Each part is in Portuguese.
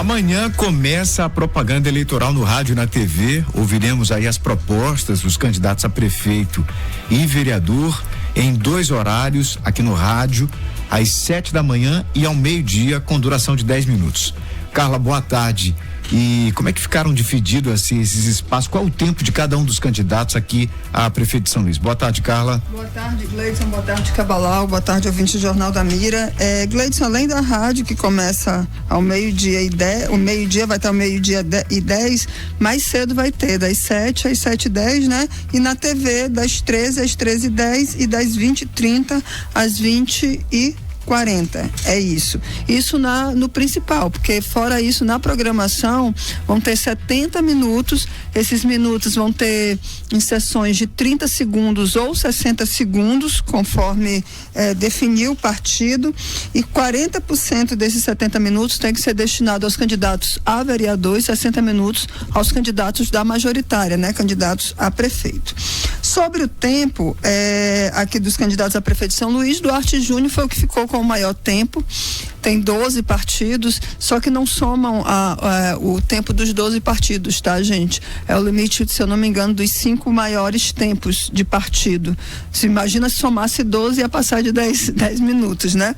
Amanhã começa a propaganda eleitoral no rádio e na TV. Ouviremos aí as propostas dos candidatos a prefeito e vereador em 2 horários aqui no rádio, às 7 da manhã e ao meio-dia, com duração de 10 minutos. Carla, boa tarde. E como é que ficaram divididos assim, esses espaços? Qual o tempo de cada um dos candidatos aqui a prefeito de São Luís? Boa tarde, Carla. Boa tarde, Gleidson. Boa tarde, Cabalau. Boa tarde, ouvinte do Jornal da Mira. Gleidson, além da rádio, que começa ao meio-dia e 10, o meio-dia vai estar ao meio-dia e 10, mais cedo vai ter das 7 às 7h10, né? E na TV, das 13 às 13h10 e das 20h30 às 20h40. É isso. Isso no principal, porque fora isso, na programação, vão ter 70 minutos. Esses minutos vão ter em sessões de 30 segundos ou 60 segundos, conforme definiu o partido, e 40% desses 70 minutos tem que ser destinado aos candidatos a vereador e 60 minutos aos candidatos da majoritária, né? Candidatos a prefeito. Sobre o tempo, aqui dos candidatos a prefeito de São Luís, Duarte Júnior foi o que ficou com o maior tempo. Tem 12 partidos, só que não somam o tempo dos 12 partidos, tá, gente? É o limite, se eu não me engano, dos 5 maiores tempos de partido. Se imagina se somasse 12, ia passar de 10 minutos, né?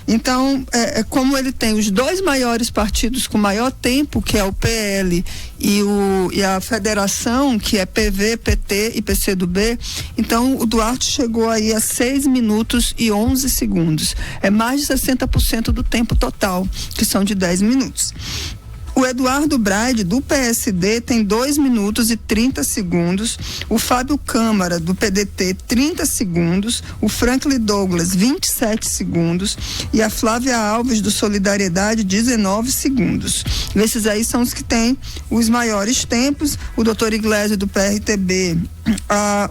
Então, como ele tem os 2 maiores partidos com maior tempo, que é o PL e a federação, que é PV, PT e PCdoB, então o Duarte chegou aí a 6 minutos e 11 segundos. É mais de 60% do tempo total, que são de 10 minutos. O Eduardo Braide, do PSD, tem 2 minutos e 30 segundos. O Fábio Câmara, do PDT, 30 segundos. O Franklin Douglas, 27 segundos. E a Flávia Alves, do Solidariedade, 19 segundos. Esses aí são os que têm os maiores tempos. O doutor Iglesias, do PRTB,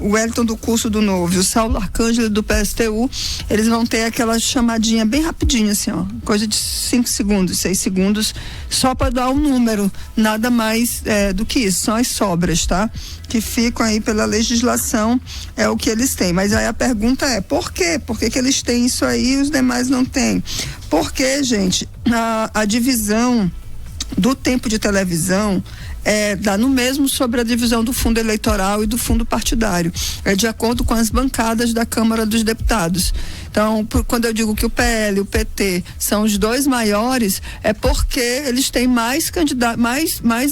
o Wellington do Curso do Novo e o Saulo Arcângelo do PSTU, eles vão ter aquela chamadinha bem rapidinho, assim, ó, coisa de 5 segundos, 6 segundos, só para dar um número, nada mais do que isso, são as sobras, tá? Que ficam aí pela legislação, é o que eles têm. Mas aí a pergunta é, por quê? Por que eles têm isso aí e os demais não têm? Porque, gente, a divisão do tempo de televisão dá no mesmo sobre a divisão do fundo eleitoral e do fundo partidário. É de acordo com as bancadas da Câmara dos Deputados. Então, quando eu digo que o PL e o PT são os 2 maiores, é porque eles têm mais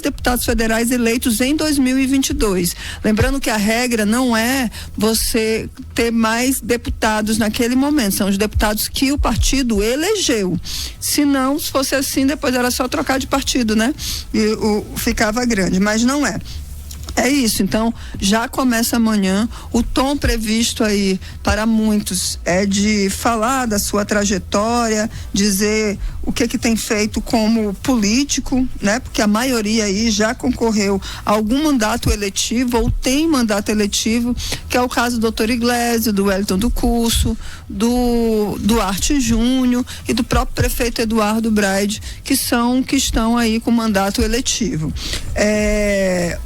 deputados federais eleitos em 2022. Lembrando que a regra não é você ter mais deputados naquele momento, são os deputados que o partido elegeu. Se não, se fosse assim, depois era só trocar de partido, né? E ficava grande, mas não é. É isso, então já começa amanhã. O tom previsto aí para muitos é de falar da sua trajetória, dizer o que tem feito como político, né? Porque a maioria aí já concorreu a algum mandato eletivo ou tem mandato eletivo, que é o caso do doutor Iglesias, do Wellington do Curso, do Duarte Júnior e do próprio prefeito Eduardo Braide, que estão aí com mandato eletivo.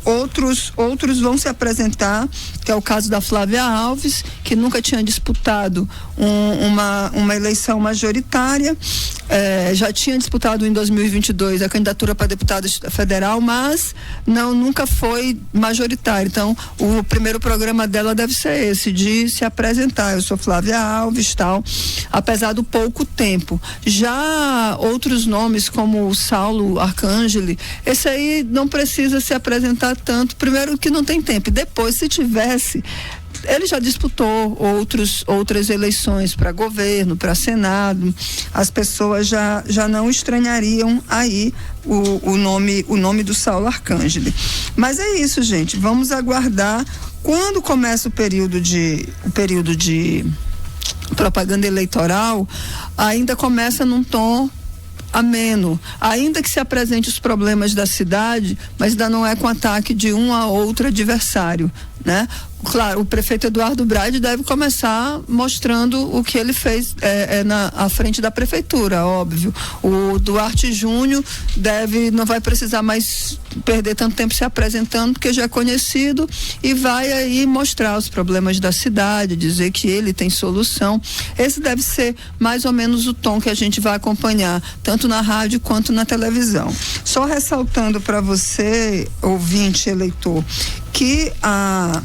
Outros vão se apresentar, que é o caso da Flávia Alves, que nunca tinha disputado uma eleição majoritária, já tinha disputado em 2022 a candidatura para deputada federal, mas nunca foi majoritária. Então, o primeiro programa dela deve ser esse, de se apresentar. Eu sou Flávia Alves, tal, apesar do pouco tempo. Já outros nomes, como o Saulo Arcângelo, esse aí não precisa se apresentar tanto, primeiro que não tem tempo, e depois, se tivesse, ele já disputou outras eleições para governo, para Senado, as pessoas já não estranhariam aí o nome do Saulo Arcângelo. Mas é isso, gente, vamos aguardar. Quando começa o período de propaganda eleitoral, ainda começa num tom ameno, ainda que se apresente os problemas da cidade, mas ainda não é com ataque de um a outro adversário, né? claro, o prefeito Eduardo Braide deve começar mostrando o que ele fez à frente da prefeitura, óbvio. O Duarte Júnior não vai precisar mais perder tanto tempo se apresentando, porque já é conhecido, e vai aí mostrar os problemas da cidade, dizer que ele tem solução. Esse deve ser mais ou menos o tom que a gente vai acompanhar, tanto na rádio quanto na televisão. Só ressaltando para você, ouvinte, eleitor, que a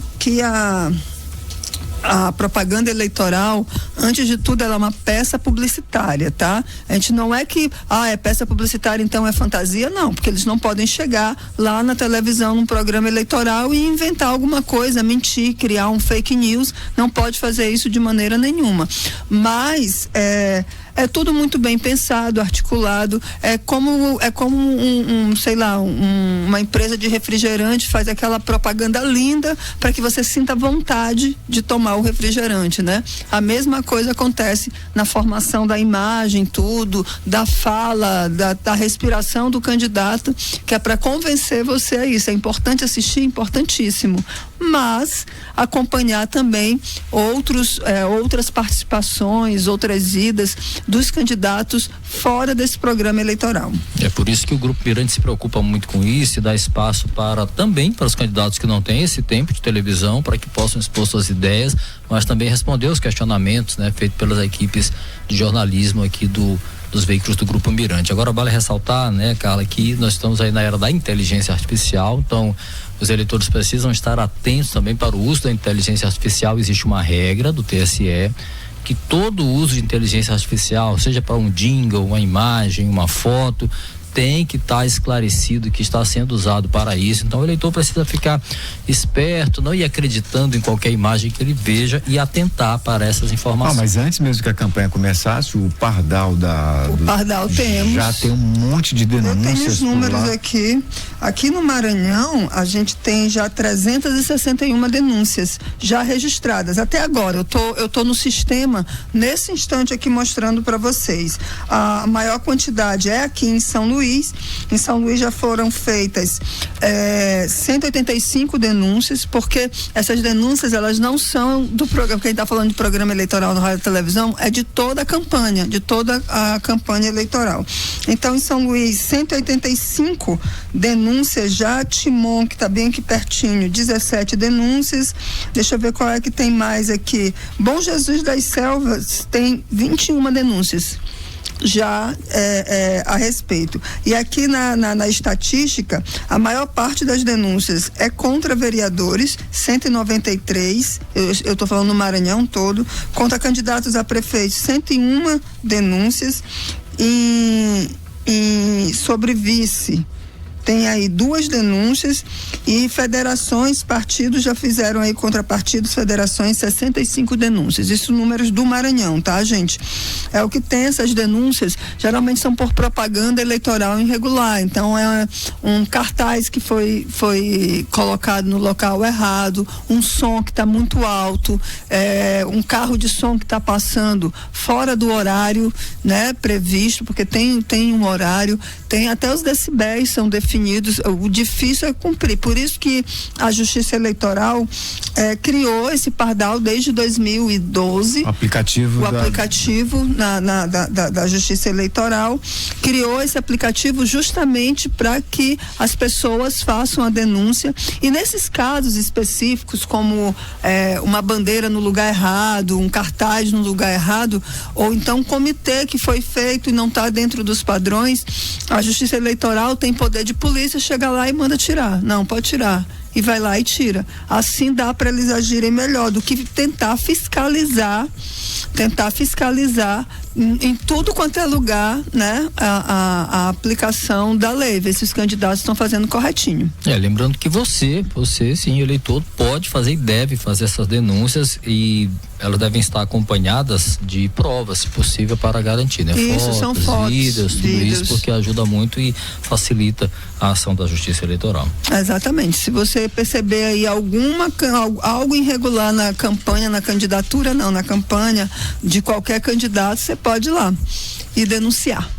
propaganda eleitoral, antes de tudo, ela é uma peça publicitária, tá? A gente não é que, é peça publicitária, então é fantasia, não, porque eles não podem chegar lá na televisão, num programa eleitoral e inventar alguma coisa, mentir, criar um fake news, não pode fazer isso de maneira nenhuma. Mas, é tudo muito bem pensado, articulado, é como uma empresa de refrigerante faz aquela propaganda linda para que você sinta vontade de tomar o refrigerante, né? A mesma coisa acontece na formação da imagem, tudo, da fala, da respiração do candidato, que é para convencer você a isso. É importante assistir, importantíssimo, mas acompanhar também outras participações, outras idas dos candidatos fora desse programa eleitoral. É por isso que o Grupo Mirante se preocupa muito com isso e dá espaço também para os candidatos que não têm esse tempo de televisão, para que possam expor suas ideias, mas também responder os questionamentos, né, feitos pelas equipes de jornalismo aqui dos veículos do Grupo Mirante. Agora vale ressaltar, né, Carla, que nós estamos aí na era da inteligência artificial, então os eleitores precisam estar atentos também para o uso da inteligência artificial. Existe uma regra do TSE que todo uso de inteligência artificial, seja para um jingle, uma imagem, uma foto, tem que estar esclarecido que está sendo usado para isso. Então o eleitor precisa ficar esperto, não ir acreditando em qualquer imagem que ele veja e atentar para essas informações. Mas antes mesmo que a campanha começasse, o Pardal temos. Já tem um monte de denúncias. Eu tenho os números aqui. Aqui no Maranhão, a gente tem já 361 denúncias já registradas. Até agora, eu tô no sistema, nesse instante aqui, mostrando para vocês. A maior quantidade é aqui em São Luís. Em São Luís já foram feitas 185 denúncias, porque essas denúncias, elas não são do programa, quem está falando de programa eleitoral no rádio e televisão, é de toda a campanha eleitoral. Então, em São Luís, 185 denúncias já, Timon, que está bem aqui pertinho, 17 denúncias. Deixa eu ver qual é que tem mais aqui. Bom Jesus das Selvas tem 21 denúncias já a respeito. E aqui na estatística, a maior parte das denúncias é contra vereadores, 193, eu estou falando no Maranhão todo, contra candidatos a prefeito, 101 denúncias, e sobre vice tem aí 2 denúncias, e federações, partidos já fizeram aí contra partidos, federações, 65 denúncias. Isso números do Maranhão, tá, gente? É o que tem. Essas denúncias geralmente são por propaganda eleitoral irregular. Então é um cartaz que foi colocado no local errado, um som que está muito alto, um carro de som que está passando fora do horário, né, previsto, porque tem um horário, tem até os decibéis são definidos. O difícil é cumprir. Por isso que a Justiça Eleitoral criou esse Pardal desde 2012. O aplicativo da Justiça Eleitoral criou esse aplicativo justamente para que as pessoas façam a denúncia. E nesses casos específicos, como uma bandeira no lugar errado, um cartaz no lugar errado, ou então um comitê que foi feito e não está dentro dos padrões, a Justiça Eleitoral tem poder de polícia, chega lá e manda tirar. Não, pode tirar. E vai lá e tira. Assim dá para eles agirem melhor do que tentar fiscalizar em tudo quanto é lugar, né, a aplicação da lei, ver se os candidatos estão fazendo corretinho. Lembrando que você sim, eleitor, pode fazer e deve fazer essas denúncias, e elas devem estar acompanhadas de provas, se possível, para garantir, né? Isso, são fotos, vídeos, tudo isso, porque ajuda muito e facilita a ação da Justiça Eleitoral. Exatamente. Se você perceber aí algo irregular na campanha, na candidatura, não, na campanha de qualquer candidato, você pode ir lá e denunciar.